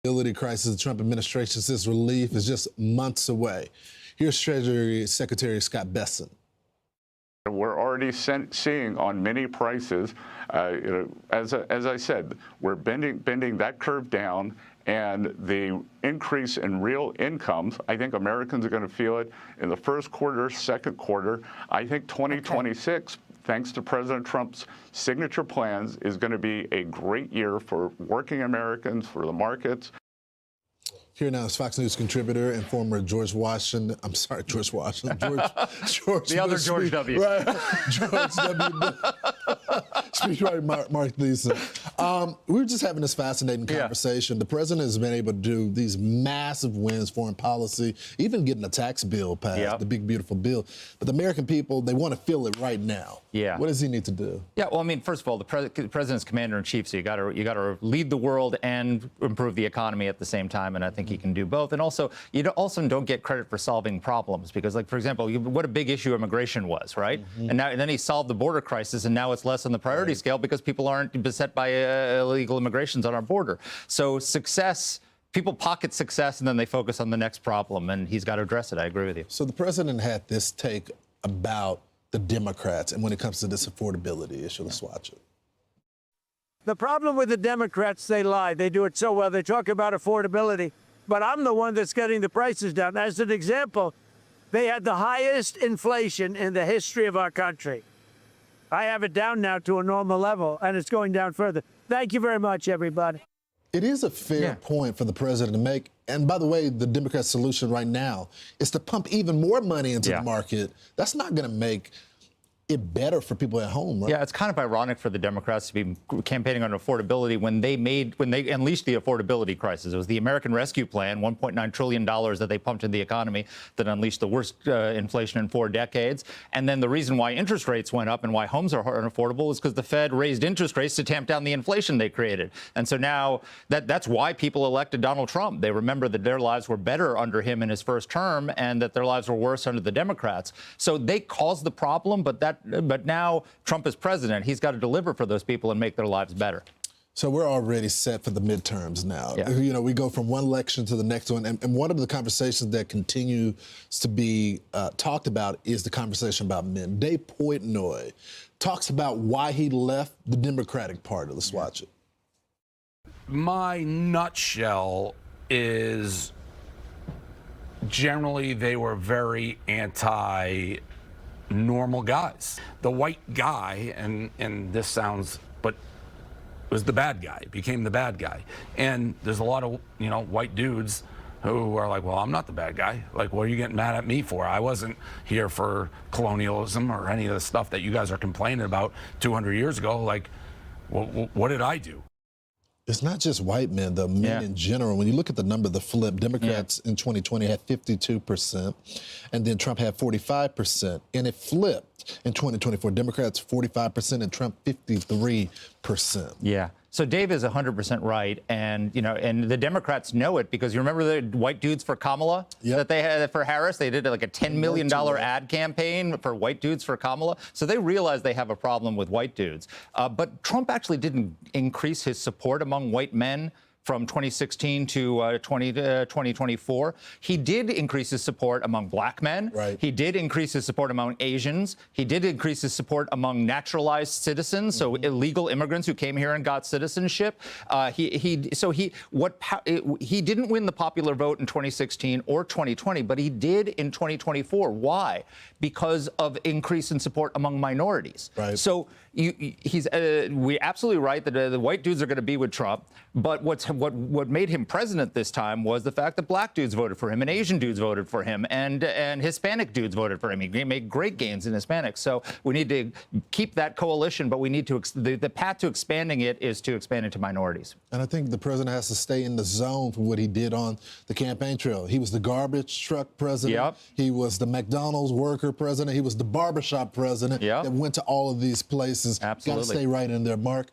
Crisis, the Trump administration says relief is just months away. Here's Treasury Secretary Scott Bessent. We're already seeing on many prices, as I said, we're bending that curve down, and the increase in real incomes, I think Americans are going to feel it in the first quarter, second quarter. I think 2026, thanks to President Trump's signature plans, is going to be a great year for working Americans, for the markets. Here now is Fox News contributor and former George Washington. I'm sorry, George Washington. George the other George W. Right, George W. Speechwriter Marc Thiesen. We were just having this fascinating conversation. The president has been able to do these massive wins, foreign policy, even getting a tax bill passed, the big, beautiful bill. But the American people, they want to feel it right now. Yeah. What does he need to do? Yeah, well, I mean, first of all, the president's commander-in-chief, so you got to lead the world and improve the economy at the same time, and I think he can do both. And also, you also don't get credit for solving problems because, like, for example, what a big issue immigration was, right? And then he solved the border crisis, and now it's less on the priority scale because people aren't beset by illegal immigrations on our border. So success, people pocket success, and then they focus on the next problem, and he's got to address it. I agree with you. So the president had this take about the Democrats, and when it comes to this affordability issue, let's watch it. The problem with the Democrats, they lie. They do it so well. They talk about affordability, but I'm the one that's getting the prices down. As an example, they had the highest inflation in the history of our country. I have it down now to a normal level, and it's going down further. Thank you very much, everybody. It is a fair point for the president to make. And by the way, the Democrat solution right now is to pump even more money into the market. That's not going to make it better for people at home, right? Yeah, it's kind of ironic for the Democrats to be campaigning on affordability when they unleashed the affordability crisis. It was the American Rescue Plan, $1.9 trillion that they pumped into the economy that unleashed the worst inflation in 4 decades. And then the reason why interest rates went up and why homes are unaffordable is because the Fed raised interest rates to tamp down the inflation they created. And so now that's why people elected Donald Trump. They remember that their lives were better under him in his first term and that their lives were worse under the Democrats. So they caused the problem, but now Trump is president. He's got to deliver for those people and make their lives better. So we're already set for the midterms now. Yeah. You know, we go from one election to the next one. And one of the conversations that continues to be talked about is the conversation about men. Dave Portnoy talks about why he left the Democratic Party. Let's watch it. My nutshell is generally they were very anti-normal guys. The white guy, and this sounds, but was the bad guy, became the bad guy. And there's a lot of, white dudes who are like, well, I'm not the bad guy. Like, what are you getting mad at me for? I wasn't here for colonialism or any of the stuff that you guys are complaining about 200 years ago. Like, what did I do? It's not just white men, though, men in general. When you look at the number, the flip, Democrats in 2020 had 52%, and then Trump had 45%. And it flipped in 2024. Democrats 45% and Trump 53%. Yeah. So Dave is 100% right, and and the Democrats know it because you remember the white dudes for Kamala that they had for Harris. They did like a $10 million ad campaign for white dudes for Kamala. So they realize they have a problem with white dudes. But Trump actually didn't increase his support among white men from 2016 to 2024. He did increase his support among black men. Right. He did increase his support among Asians. He did increase his support among naturalized citizens, so illegal immigrants who came here and got citizenship. He didn't win the popular vote in 2016 or 2020, but he did in 2024. Why? Because of increase in support among minorities. Right. So we're absolutely right that the white dudes are going to be with Trump, but what made him president this time was the fact that black dudes voted for him and Asian dudes voted for him and Hispanic dudes voted for him. He made great gains in Hispanics. So we need to keep that coalition, but we need to the path to expanding it is to expand it to minorities. And I think the president has to stay in the zone for what he did on the campaign trail. He was the garbage truck president. Yep. He was the McDonald's worker president. He was the barbershop president that went to all of these places. Absolutely. Got to stay right in there, Marc.